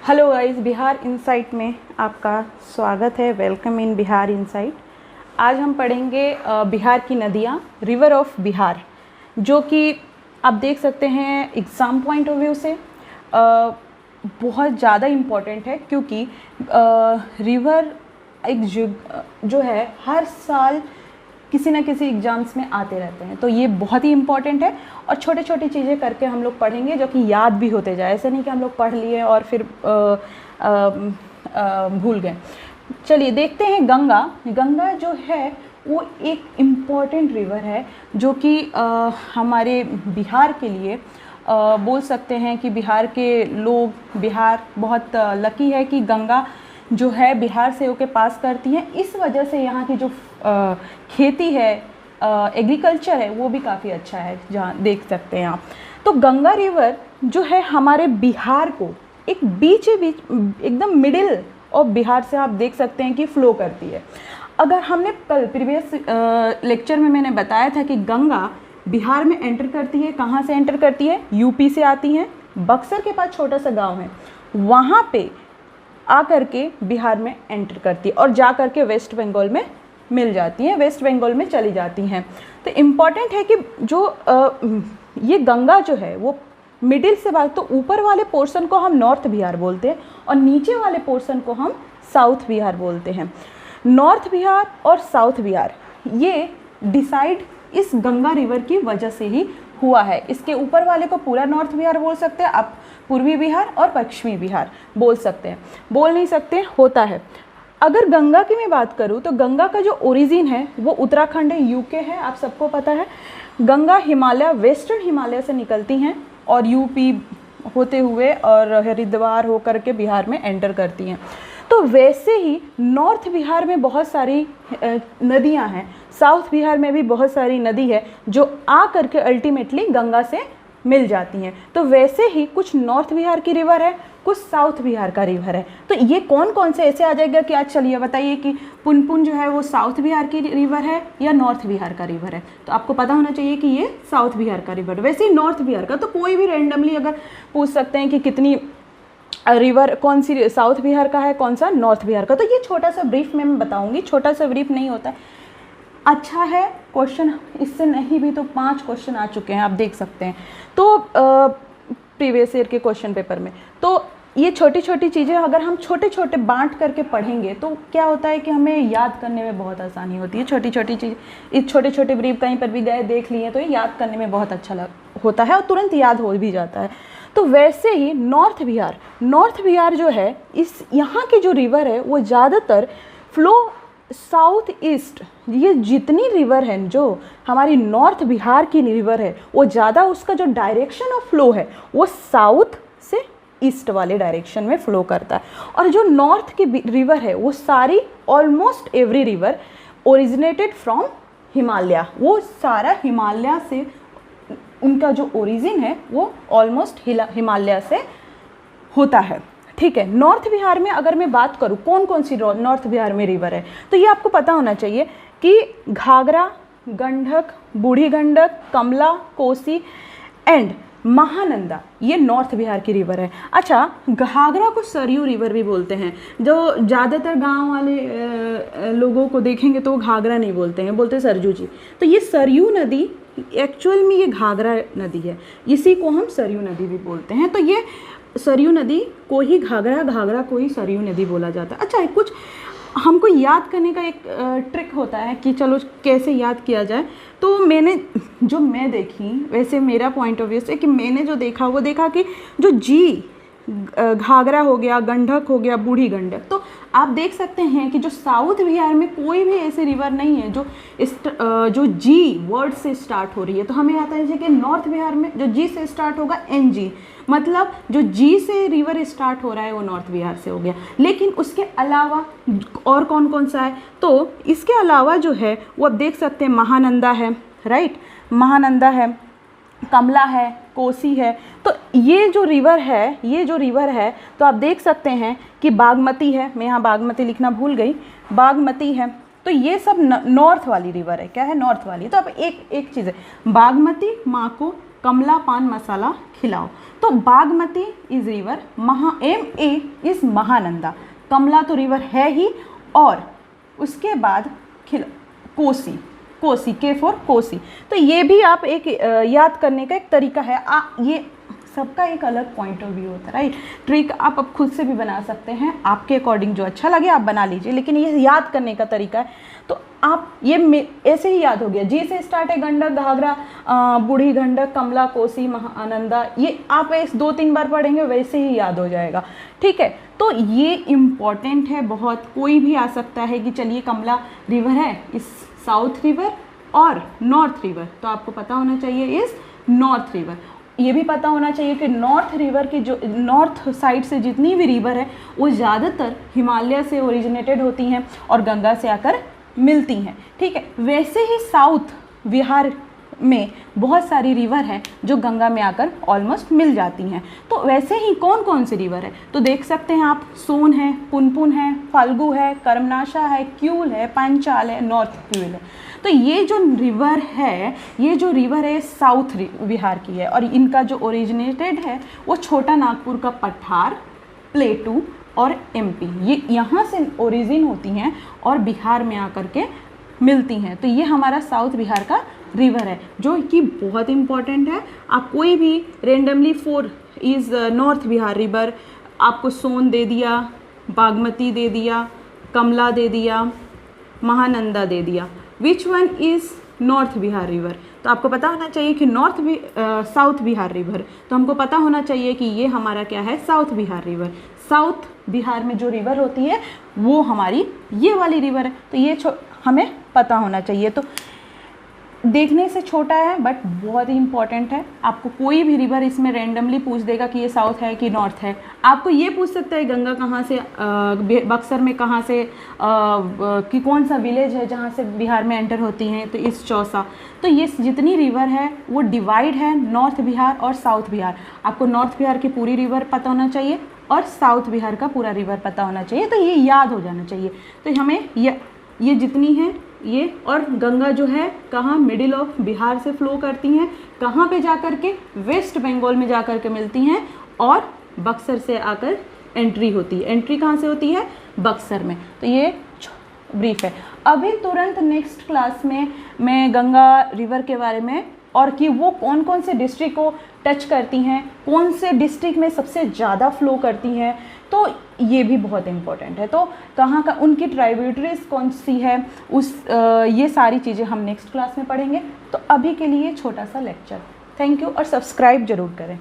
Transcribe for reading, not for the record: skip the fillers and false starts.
Hello guys, Bihar insight में आपका स्वागत है। Welcome in Bihar insight. आज हम पढ़ेंगे बिहार की नदियाँ, रिवर ऑफ बिहार, जो कि आप देख सकते हैं एग्ज़ाम पॉइंट ऑफ व्यू से बहुत ज़्यादा इम्पॉर्टेंट है, क्योंकि रिवर एक जो है हर साल किसी न किसी एग्ज़ाम्स में आते रहते हैं, तो ये बहुत ही इम्पॉर्टेंट है। और छोटे छोटी चीज़ें करके हम लोग पढ़ेंगे जो कि याद भी होते जाए। ऐसा नहीं कि हम लोग पढ़ लिए और फिर भूल गए। चलिए देखते हैं। गंगा जो है वो एक इम्पॉर्टेंट रिवर है, जो कि हमारे बिहार के लिए बोल सकते हैं कि बिहार के लोग, बिहार बहुत लकी है कि गंगा जो है बिहार से होके पास करती है। इस वजह से यहाँ की जो खेती है, एग्रीकल्चर है, वो भी काफ़ी अच्छा है, जहाँ देख सकते हैं आप। तो गंगा रिवर जो है हमारे बिहार को एक बीच एकदम मिडिल और बिहार से आप देख सकते हैं कि फ्लो करती है। अगर हमने कल प्रीवियस लेक्चर में मैंने बताया था कि गंगा बिहार में एंटर करती है। कहाँ से एंटर करती है? यूपी से आती है। बक्सर के पास छोटा सा गांव है, वहाँ पे आकर के बिहार में एंटर करती है और जा कर के वेस्ट बंगाल में मिल जाती हैं, वेस्ट बंगाल में चली जाती हैं। तो इम्पॉर्टेंट है कि जो ये गंगा जो है वो मिडिल से बात, तो ऊपर वाले पोर्शन को हम नॉर्थ बिहार बोलते हैं और नीचे वाले पोर्शन को हम साउथ बिहार बोलते हैं। नॉर्थ बिहार और साउथ बिहार ये डिसाइड इस गंगा रिवर की वजह से ही हुआ है। इसके ऊपर वाले को पूरा नॉर्थ बिहार बोल सकते हैं आप, पूर्वी बिहार और पश्चिमी बिहार बोल सकते हैं, बोल नहीं सकते, होता है। अगर गंगा की मैं बात करूं तो गंगा का जो ओरिजिन है वो उत्तराखंड है, यूके है, आप सबको पता है। गंगा हिमालय, वेस्टर्न हिमालय से निकलती हैं और यूपी होते हुए और हरिद्वार होकर के बिहार में एंटर करती हैं। तो वैसे ही नॉर्थ बिहार में बहुत सारी नदियां हैं, साउथ बिहार में भी बहुत सारी नदी है जो आ करके अल्टीमेटली गंगा से मिल जाती हैं। तो वैसे ही कुछ नॉर्थ बिहार की रिवर है, कुछ साउथ बिहार का रिवर है। तो ये कौन कौन से ऐसे आ जाएगा कि आज चलिए बताइए कि पुनपुन जो है वो साउथ बिहार की रिवर है या नॉर्थ बिहार का रिवर है। तो आपको पता होना चाहिए कि ये साउथ बिहार का रिवर है। वैसे ही नॉर्थ बिहार का तो कोई भी रैंडमली अगर पूछ सकते हैं कि कितनी रिवर कौन सी साउथ बिहार का है, कौन सा नॉर्थ बिहार का, तो ये छोटा सा ब्रीफ में मैं बताऊंगी। छोटा सा ब्रीफ नहीं होता है, अच्छा है क्वेश्चन। इससे नहीं भी तो 5 क्वेश्चन आ चुके हैं, आप देख सकते हैं। तो प्रीवियस ईयर के क्वेश्चन पेपर में तो ये छोटी छोटी चीज़ें अगर हम छोटे छोटे बांट करके पढ़ेंगे तो क्या होता है कि हमें याद करने में बहुत आसानी होती है। छोटी छोटी चीज़, इस छोटे छोटे ब्रीफ कहीं पर भी गए देख लिए तो ये याद करने में बहुत अच्छा होता है और तुरंत याद हो भी जाता है। तो वैसे ही नॉर्थ बिहार जो है, इस यहाँ की जो रिवर है वो ज़्यादातर फ्लो साउथ ईस्ट। ये जितनी रिवर हैं जो हमारी नॉर्थ बिहार की रिवर है वो ज़्यादा उसका जो डायरेक्शन ऑफ फ्लो है वो साउथ से ईस्ट वाले डायरेक्शन में फ्लो करता है। और जो नॉर्थ की रिवर है वो सारी, almost every river originated from Himalaya, वो सारा हिमालय से, उनका जो ओरिजिन है वो ऑलमोस्ट हिमालय से होता है। ठीक है। नॉर्थ बिहार में अगर मैं बात करूँ कौन कौन सी नॉर्थ बिहार में रिवर है, तो ये आपको पता होना चाहिए कि घाघरा, गंडक, बूढ़ी गंडक, कमला, कोसी एंड महानंदा, ये नॉर्थ बिहार की रिवर है। अच्छा, घाघरा को सरयू रिवर भी बोलते हैं। जो ज़्यादातर गांव वाले लोगों को देखेंगे तो वो घाघरा नहीं बोलते हैं, बोलते हैं सरयू जी। तो ये सरयू नदी एक्चुअल में ये घाघरा नदी है, इसी को हम सरयू नदी भी बोलते हैं। तो ये सरयू नदी को ही घाघरा को ही सरयू नदी बोला जाता है। अच्छा, कुछ हमको याद करने का एक ट्रिक होता है कि चलो कैसे याद किया जाए। तो मैं देखी, वैसे मेरा पॉइंट ऑफ व्यू से कि मैंने जो देखा वो देखा कि जो जी घाघरा हो गया, गंडक हो गया, बूढ़ी गंडक, तो आप देख सकते हैं कि जो साउथ बिहार में कोई भी ऐसी रिवर नहीं है जो जी वर्ड से स्टार्ट हो रही है। तो हमें आता है कि नॉर्थ बिहार में जो जी से स्टार्ट होगा NG, मतलब जो जी से रिवर स्टार्ट हो रहा है वो नॉर्थ बिहार से हो गया। लेकिन उसके अलावा और कौन कौन सा है, तो इसके अलावा जो है वो आप देख सकते हैं महानंदा है, राइट, महानंदा है, कमला है, कोसी है। तो ये जो रिवर है तो आप देख सकते हैं कि बागमती है, मैं यहाँ बागमती लिखना भूल गई, बागमती है। तो ये सब नॉर्थ वाली रिवर है। क्या है? नॉर्थ वाली। तो अब एक चीज़ है, बागमती, माको, कमला पान मसाला खिलाओ। तो Bagmati is river, MA is Mahananda, Kamala तो रिवर है ही, और उसके बाद कोसी, कोसी के फॉर कोसी। तो ये भी आप एक याद करने का एक तरीका है। ये सबका एक अलग पॉइंट ऑफ व्यू होता है, राइट। ट्रिक आप अब खुद से भी बना सकते हैं, आपके अकॉर्डिंग जो अच्छा लगे आप बना लीजिए, लेकिन ये याद करने का तरीका है। तो आप ये ऐसे ही याद हो गया, जी से स्टार्ट है, गंडक, घाघरा, बूढ़ी गंडक, कमला, कोसी, महानंदा, ये आप 2-3 बार पढ़ेंगे वैसे ही याद हो जाएगा, ठीक है। तो ये इम्पॉर्टेंट है बहुत। कोई भी आ सकता है कि चलिए कमला रिवर है, इस साउथ रिवर और नॉर्थ रिवर, तो आपको पता होना चाहिए इस नॉर्थ रिवर। ये भी पता होना चाहिए कि नॉर्थ रिवर की जो नॉर्थ साइड से जितनी भी रिवर है वो ज़्यादातर हिमालय से ओरिजिनेटेड होती हैं और गंगा से आकर मिलती हैं, ठीक है। वैसे ही साउथ बिहार में बहुत सारी रिवर है जो गंगा में आकर ऑलमोस्ट मिल जाती हैं। तो वैसे ही कौन कौन सी रिवर है तो देख सकते हैं आप, सोन है, पुनपुन है, फाल्गु है, कर्मनाशा है, क्यूल है, पांचाल है, नॉर्थ क्यूल है। तो ये जो रिवर है, ये जो रिवर है साउथ बिहार की है, और इनका जो ओरिजिनेटेड है वो छोटा नागपुर का पठार, प्लेटू और MP, ये यहाँ से ओरिजिन होती हैं और बिहार में आकर के मिलती हैं। तो ये हमारा साउथ बिहार का रिवर है जो कि बहुत इम्पॉर्टेंट है। आप कोई भी randomly 4 is north Bihar river, आपको सोन दे दिया, बागमती दे दिया, कमला दे दिया, महानंदा दे दिया, which one is north Bihar river, तो आपको पता होना चाहिए कि साउथ बिहार रिवर, तो हमको पता होना चाहिए कि ये हमारा क्या है, south Bihar river. South Bihar में जो रिवर होती है वो हमारी ये वाली रिवर है, तो ये हमें पता होना चाहिए। तो देखने से छोटा है बट बहुत ही इंपॉर्टेंट है। आपको कोई भी रिवर इसमें रैंडमली पूछ देगा कि ये साउथ है कि नॉर्थ है। आपको ये पूछ सकता है गंगा कहाँ से, बक्सर में कहाँ से, कि कौन सा विलेज है जहाँ से बिहार में एंटर होती हैं, तो इस चौसा। तो ये जितनी रिवर है वो डिवाइड है नॉर्थ बिहार और साउथ बिहार। आपको नॉर्थ बिहार की पूरी रिवर पता होना चाहिए और साउथ बिहार का पूरा रिवर पता होना चाहिए, तो ये याद हो जाना चाहिए। तो हमें ये जितनी है ये, और गंगा जो है कहाँ, मिडिल ऑफ बिहार से फ्लो करती हैं, कहाँ पे जाकर के, वेस्ट बंगाल में जाकर के मिलती हैं और बक्सर से आकर एंट्री होती है। एंट्री कहाँ से होती है, बक्सर में। तो ये ब्रीफ है। अभी तुरंत नेक्स्ट क्लास में मैं गंगा रिवर के बारे में, और कि वो कौन कौन से डिस्ट्रिक्ट को टच करती हैं, कौन से डिस्ट्रिक्ट में सबसे ज़्यादा फ्लो करती हैं, तो ये भी बहुत इम्पोर्टेंट है। तो कहाँ का उनकी ट्राइब्यूटरीज कौन सी है, ये सारी चीज़ें हम नेक्स्ट क्लास में पढ़ेंगे। तो अभी के लिए छोटा सा लेक्चर। थैंक यू, और सब्सक्राइब ज़रूर करें।